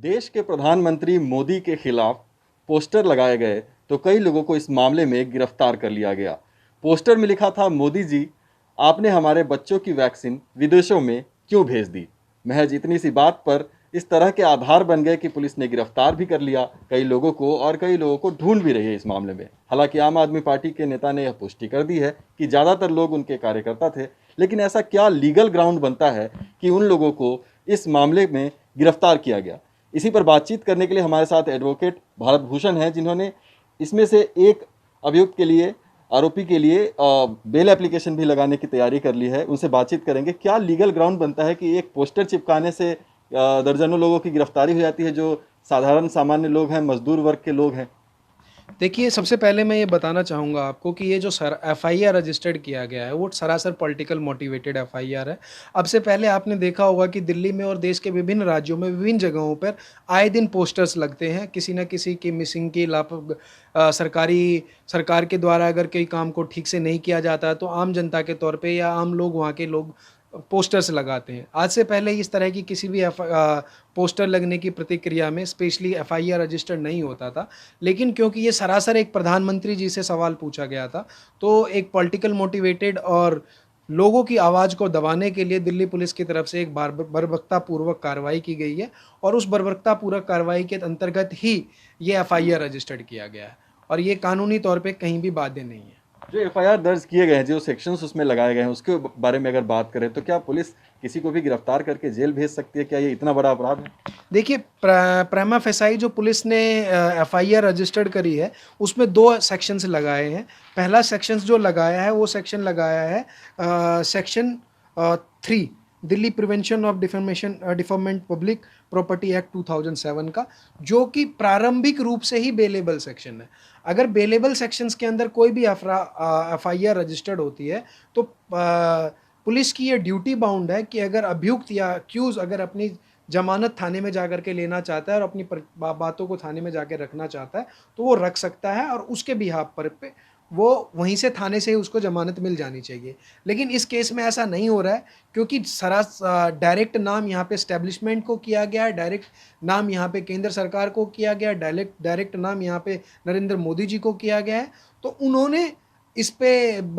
देश के प्रधानमंत्री मोदी के खिलाफ पोस्टर लगाए गए तो कई लोगों को इस मामले में गिरफ्तार कर लिया गया। पोस्टर में लिखा था, मोदी जी, आपने हमारे बच्चों की वैक्सीन विदेशों में क्यों भेज दी। महज इतनी सी बात पर इस तरह के आधार बन गए कि पुलिस ने गिरफ्तार भी कर लिया कई लोगों को, और कई लोगों को ढूंढ भी रही है इस मामले में। हालांकि आम आदमी पार्टी के नेता ने यह पुष्टि कर दी है कि ज़्यादातर लोग उनके कार्यकर्ता थे, लेकिन ऐसा क्या लीगल ग्राउंड बनता है कि उन लोगों को इस मामले में गिरफ्तार किया गया। इसी पर बातचीत करने के लिए हमारे साथ एडवोकेट भारत भूषण हैं, जिन्होंने इसमें से एक अभियुक्त के लिए, आरोपी के लिए बेल एप्लीकेशन भी लगाने की तैयारी कर ली है। उनसे बातचीत करेंगे क्या लीगल ग्राउंड बनता है कि एक पोस्टर चिपकाने से दर्जनों लोगों की गिरफ्तारी हो जाती है, जो साधारण सामान्य लोग हैं, मजदूर वर्ग के लोग हैं। देखिए, सबसे पहले मैं ये बताना चाहूँगा आपको कि ये जो एफआईआर रजिस्टर्ड किया गया है, वो सरासर पॉलिटिकल मोटिवेटेड एफआईआर है। अब से पहले आपने देखा होगा कि दिल्ली में और देश के विभिन्न राज्यों में, विभिन्न जगहों पर आए दिन पोस्टर्स लगते हैं, किसी न किसी की मिसिंग की सरकार के द्वारा अगर कोई काम को ठीक से नहीं किया जाता है, तो आम जनता के तौर पे या आम लोग, वहाँ के लोग पोस्टर्स लगाते हैं। आज से पहले इस तरह की किसी भी पोस्टर लगने की प्रतिक्रिया में स्पेशली एफआईआर रजिस्टर्ड नहीं होता था। लेकिन क्योंकि ये सरासर एक प्रधानमंत्री जी से सवाल पूछा गया था, तो एक पॉलिटिकल मोटिवेटेड और लोगों की आवाज़ को दबाने के लिए दिल्ली पुलिस की तरफ से एक बर्बरतापूर्वक कार्रवाई की गई है, और उस बर्बरतापूर्वक कार्रवाई के अंतर्गत ही ये एफआईआर रजिस्टर्ड किया गया है, और ये कानूनी तौर पे कहीं भी बाध्य नहीं है। जो एफआईआर दर्ज किए गए हैं, जो सेक्शंस उसमें लगाए गए हैं, उसके बारे में अगर बात करें तो क्या पुलिस किसी को भी गिरफ्तार करके जेल भेज सकती है? क्या ये इतना बड़ा अपराध है? देखिए, प्रेमा फेसाई जो पुलिस ने एफआईआर रजिस्टर्ड करी है, उसमें 2 सेक्शंस लगाए हैं। पहला सेक्शंस जो लगाया है, वो सेक्शन लगाया है section 3, Delhi prevention of defacement public property act 2007 का, जो कि प्रारंभिक रूप से ही बेलेबल सेक्शन है। अगर बेलेबल सेक्शंस के अंदर कोई भी एफआईआर रजिस्टर्ड होती है, तो पुलिस की ये ड्यूटी बाउंड है कि अगर अभियुक्त या अक्यूज अगर अपनी जमानत थाने में जाकर के लेना चाहता है और अपनी बातों को थाने में जाकर रखना चाहता है, तो वो रख सकता है, और उसके बिहाफ पर पे वो वहीं से थाने से ही उसको जमानत मिल जानी चाहिए। लेकिन इस केस में ऐसा नहीं हो रहा है, क्योंकि डायरेक्ट नाम यहाँ पे एस्टेब्लिशमेंट को किया गया है, डायरेक्ट नाम यहाँ पे केंद्र सरकार को किया गया है, डायरेक्ट नाम यहाँ पे नरेंद्र मोदी जी को किया गया है। तो उन्होंने इस पे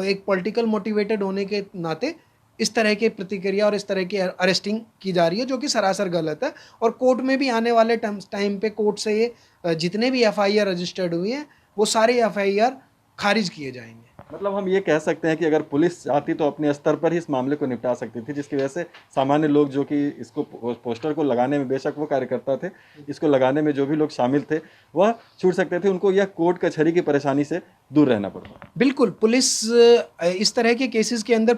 एक पॉलिटिकल मोटिवेटेड होने के नाते इस तरह की प्रतिक्रिया और इस तरह की अरेस्टिंग की जा रही है, जो कि सरासर गलत है। और कोर्ट में भी आने वाले टाइम पे कोर्ट से ये जितने भी एफआईआर रजिस्टर्ड हुई हैं, वो सारे एफआईआर खारिज किए जाएंगे। मतलब हम ये कह सकते हैं कि अगर पुलिस चाहती तो अपने स्तर पर ही इस मामले को निपटा सकती थी, जिसकी वजह से सामान्य लोग, जो कि इसको पोस्टर को लगाने में, बेशक वो कार्यकर्ता थे, इसको लगाने में जो भी लोग शामिल थे, वह छूट सकते थे। उनको यह कोर्ट कचहरी की परेशानी से दूर रहना पड़ता। बिल्कुल, पुलिस इस तरह के केसेस के अंदर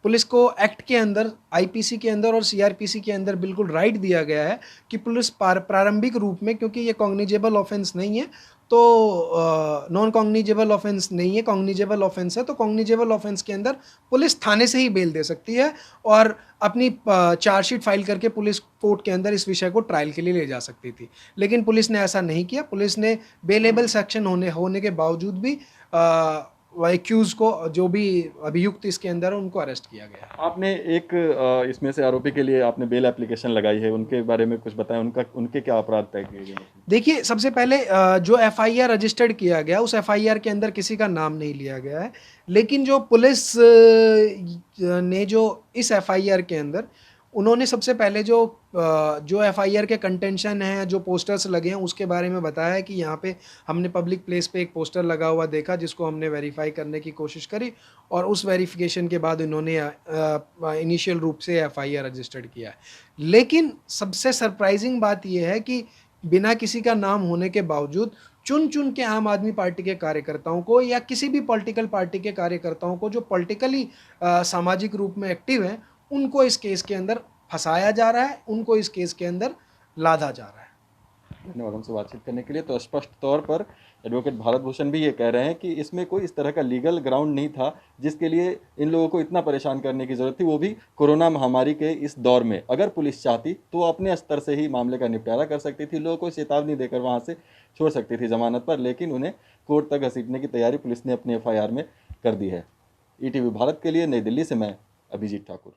पुलिस को एक्ट के अंदर, आईपीसी के अंदर और सीआरपीसी के अंदर बिल्कुल राइट दिया गया है कि पुलिस प्रारंभिक रूप में, क्योंकि ये कॉग्निजेबल ऑफेंस नहीं है, तो नॉन कॉग्निजेबल ऑफेंस नहीं है, कॉग्निजेबल ऑफेंस है, तो कॉग्निजेबल ऑफेंस के अंदर पुलिस थाने से ही बेल दे सकती है, और अपनी चार्जशीट फाइल करके पुलिस कोर्ट के अंदर इस विषय को ट्रायल के लिए ले जा सकती थी। लेकिन पुलिस ने ऐसा नहीं किया। पुलिस ने बेलेबल सेक्शन होने के बावजूद भी एक्यूज को, जो भी अभियुक्त इसके अंदर है, उनको अरेस्ट किया गया। आपने एक इसमें से आरोपी के लिए आपने बेल एप्लीकेशन लगाई है, उनके बारे में कुछ बताएं, उनके क्या अपराध तय किए गए? देखिए, सबसे पहले जो एफआईआर रजिस्टर्ड किया गया, उस एफआईआर के अंदर किसी का नाम नहीं लिया गया है। लेकिन जो पुलिस ने जो इस एफआईआर के अंदर, उन्होंने सबसे पहले जो एफआईआर के कंटेंशन है, जो पोस्टर्स लगे हैं, उसके बारे में बताया है कि यहाँ पे हमने पब्लिक प्लेस पे एक पोस्टर लगा हुआ देखा, जिसको हमने वेरीफाई करने की कोशिश करी, और उस वेरिफिकेशन के बाद उन्होंने इनिशियल रूप से एफआईआर रजिस्टर्ड किया है। लेकिन सबसे सरप्राइजिंग बात यह है कि बिना किसी का नाम होने के बावजूद चुन चुन के आम आदमी पार्टी के कार्यकर्ताओं को, या किसी भी पॉलिटिकल पार्टी के कार्यकर्ताओं को जो पॉलिटिकली सामाजिक रूप में एक्टिव हैं, उनको इस केस के अंदर फंसाया जा रहा है, उनको इस केस के अंदर लादा जा रहा है। धन्यवाद हमसे बातचीत करने के लिए। तो स्पष्ट तौर पर एडवोकेट भारत भूषण भी ये कह रहे हैं कि इसमें कोई इस तरह का लीगल ग्राउंड नहीं था जिसके लिए इन लोगों को इतना परेशान करने की ज़रूरत थी, वो भी कोरोना महामारी के इस दौर में। अगर पुलिस चाहती तो अपने स्तर से ही मामले का निपटारा कर सकती थी, लोगों को चेतावनी देकर वहाँ से छोड़ सकती थी जमानत पर, लेकिन उन्हें कोर्ट तक घसीटने की तैयारी पुलिस ने अपने एफआईआर में कर दी है। ईटीवी भारत के लिए नई दिल्ली से मैं अभिजीत ठाकुर।